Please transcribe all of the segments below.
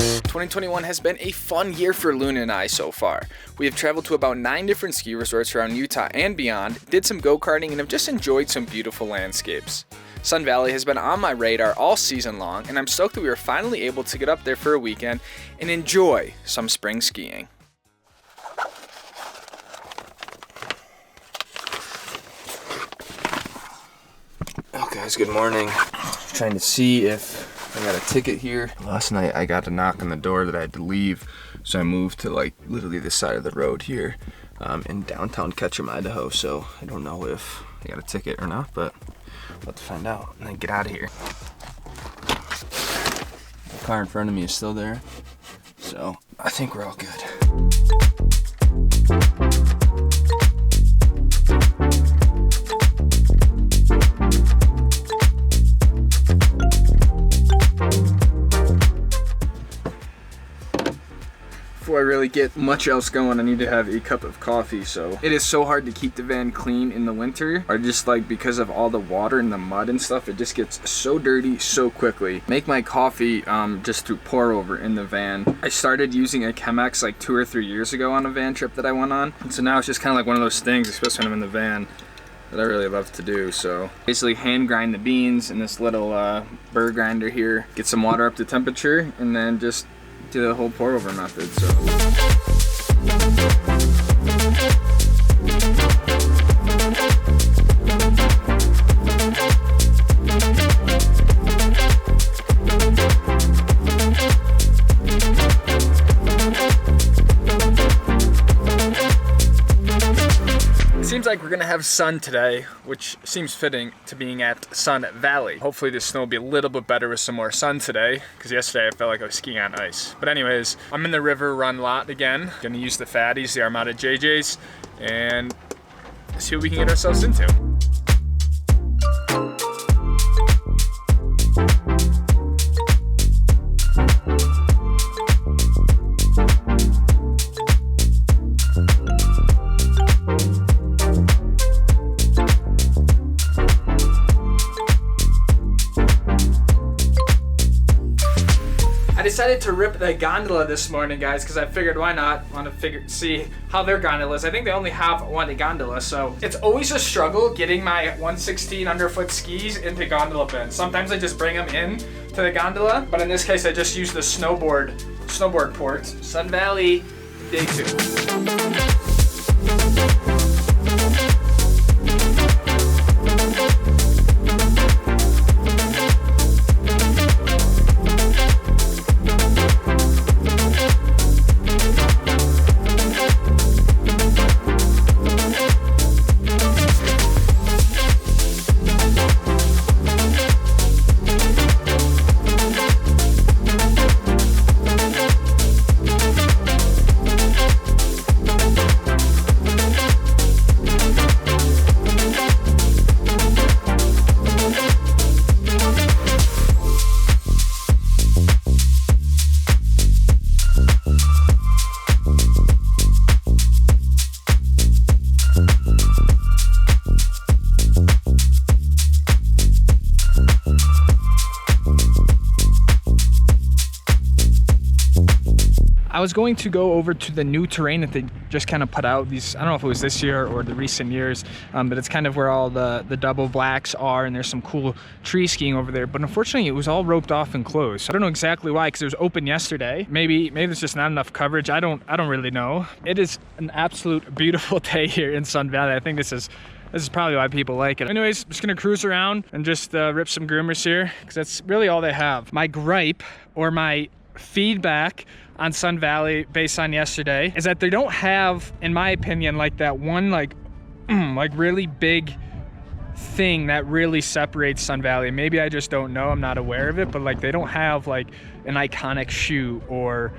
2021 has been a fun year for Luna and I so far. We have traveled to about 9 different ski resorts around Utah and beyond, did some go-karting, and have just enjoyed some beautiful landscapes. Sun Valley has been on my radar all season long, and I'm stoked that we were finally able to get up there for a weekend and enjoy some spring skiing. Oh guys, good morning. Trying to see if I got a ticket here. Last night I got a knock on the door that I had to leave, so I moved to like literally this side of the road here in downtown Ketchum, Idaho. So I don't know if I got a ticket or not, but we'll have to find out and then get out of here. The car in front of me is still there, so I think we're all good. Before I really get much else going, I need to have a cup of coffee. So it is so hard to keep the van clean in the winter, or just like because of all the water and the mud and stuff, it just gets so dirty so quickly. Make my coffee just through pour over in the van. I started using a Chemex like 2 or 3 years ago on a van trip that I went on, and so now it's just kind of like one of those things, especially when I'm in the van, that I really love to do. So basically hand grind the beans in this little burr grinder here, get some water up to temperature, and then just do the whole pour over method. Seems like we're gonna have sun today, which seems fitting to being at Sun Valley. Hopefully the snow will be a little bit better with some more sun today, because yesterday I felt like I was skiing on ice. But anyways, I'm in the river run lot again. Gonna use the fatties, the Armada JJs, and see what we can get ourselves into. I decided to rip the gondola this morning, guys, because I figured why not? Want to see how their gondola is. I think they only have one gondola, so it's always a struggle getting my 116 underfoot skis into gondola bins. Sometimes I just bring them in to the gondola, but in this case I just use the snowboard port. Sun Valley, day 2. I was going to go over to the new terrain that they just kind of put out. These, I don't know if it was this year or the recent years, but it's kind of where all the double blacks are, and there's some cool tree skiing over there. But unfortunately, it was all roped off and closed. So I don't know exactly why, because it was open yesterday. Maybe there's just not enough coverage. I don't really know. It is an absolute beautiful day here in Sun Valley. I think this is probably why people like it. Anyways, I'm just gonna cruise around and just rip some groomers here, because that's really all they have. My gripe, or my feedback on Sun Valley based on yesterday, is that they don't have, in my opinion, like that one like really big thing that really separates Sun Valley. Maybe I just don't know, I'm not aware of it, but like they don't have like an iconic shoe or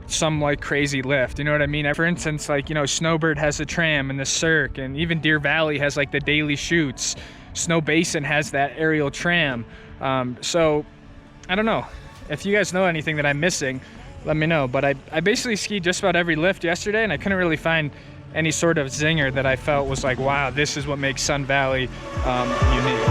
some like crazy lift, you know what I mean? For instance, like, you know, Snowbird has the tram and the Cirque, and even Deer Valley has like the daily shoots. Snow Basin has that aerial tram. So I don't know. If you guys know anything that I'm missing, let me know. But I basically skied just about every lift yesterday, and I couldn't really find any sort of zinger that I felt was like, wow, this is what makes Sun Valley unique.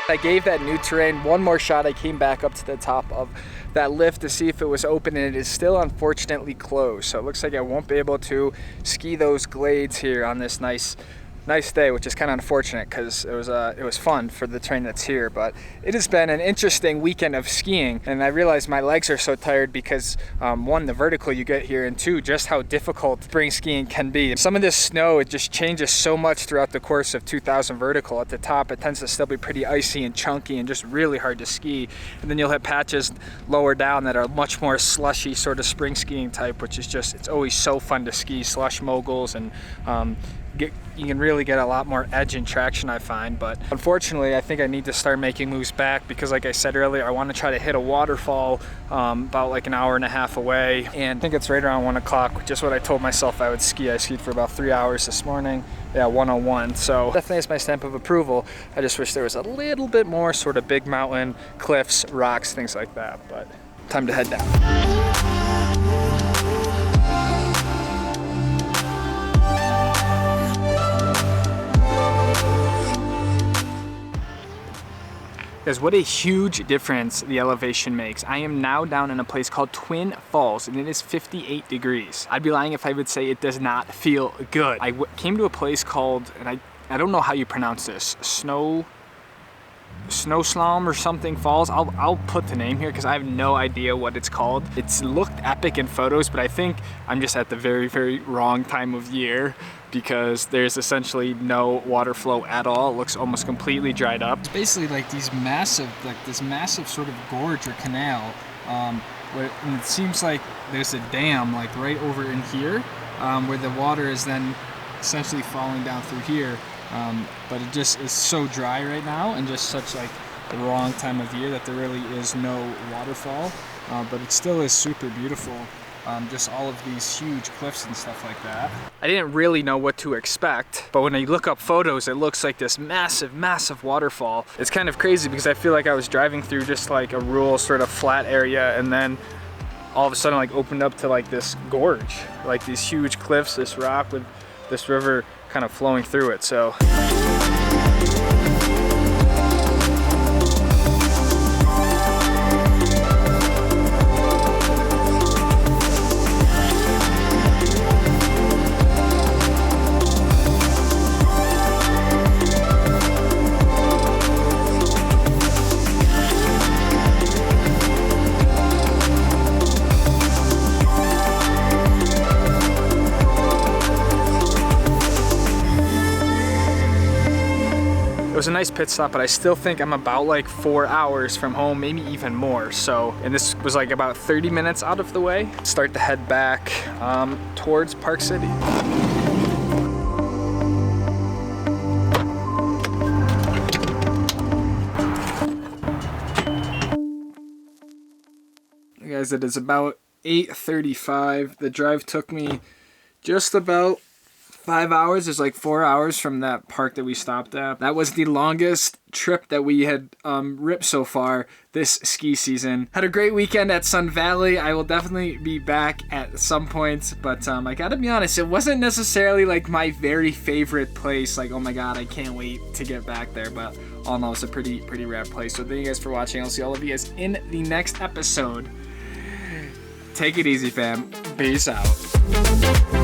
I gave that new terrain one more shot. I came back up to the top of that lift to see if it was open, and it is still unfortunately closed. So it looks like I won't be able to ski those glades here on this nice day, which is kind of unfortunate because it was fun for the terrain that's here. But it has been an interesting weekend of skiing, and I realize my legs are so tired because one, the vertical you get here, and two, just how difficult spring skiing can be. Some of this snow, it just changes so much throughout the course of 2,000 vertical. At the top, it tends to still be pretty icy and chunky and just really hard to ski, and then you'll have patches lower down that are much more slushy sort of spring skiing type, which is just, it's always so fun to ski. Slush moguls, and you can really get a lot more edge and traction, I find. But unfortunately, I think I need to start making moves back because, like I said earlier, I want to try to hit a waterfall about like an hour and a half away, and I think it's right around 1 o'clock, just what I told myself I would ski. I skied for about 3 hours this morning. Yeah, 101. So definitely is my stamp of approval. I just wish there was a little bit more sort of big mountain, cliffs, rocks, things like that. But time to head down. Guys, what a huge difference the elevation makes. I am now down in a place called Twin Falls, and it is 58 degrees. I'd be lying if I would say it does not feel good. I came to a place called, and I don't know how you pronounce this, Snoeshone or something Falls. I'll put the name here because I have no idea what it's called. It's looked epic in photos, but I think I'm just at the very, very wrong time of year because there's essentially no water flow at all. It looks almost completely dried up. It's basically like this massive sort of gorge or canal, and it seems like there's a dam like right over in here, where the water is then essentially falling down through here. But it just is so dry right now, and just such like the wrong time of year that there really is no waterfall. But it still is super beautiful. Just all of these huge cliffs and stuff like that. I didn't really know what to expect, but when I look up photos, it looks like this massive, massive waterfall. It's kind of crazy because I feel like I was driving through just like a rural sort of flat area, and then all of a sudden like opened up to like this gorge, like these huge cliffs, this rock with this river kind of flowing through it. So it was a nice pit stop, but I still think I'm about like 4 hours from home, maybe even more. So, and this was like about 30 minutes out of the way. Start to head back towards Park City. Guys, it is about 8:35. The drive took me just about 5 hours. It's like 4 hours from that park that we stopped at. That was the longest trip that we had ripped so far this ski season. Had a great weekend at Sun Valley. I will definitely be back at some point, but I gotta be honest, it wasn't necessarily like my very favorite place. Like, oh my god, I can't wait to get back there, but all in all, it's a pretty rad place. So thank you guys for watching. I'll see all of you guys in the next episode. Take it easy, fam. Peace out.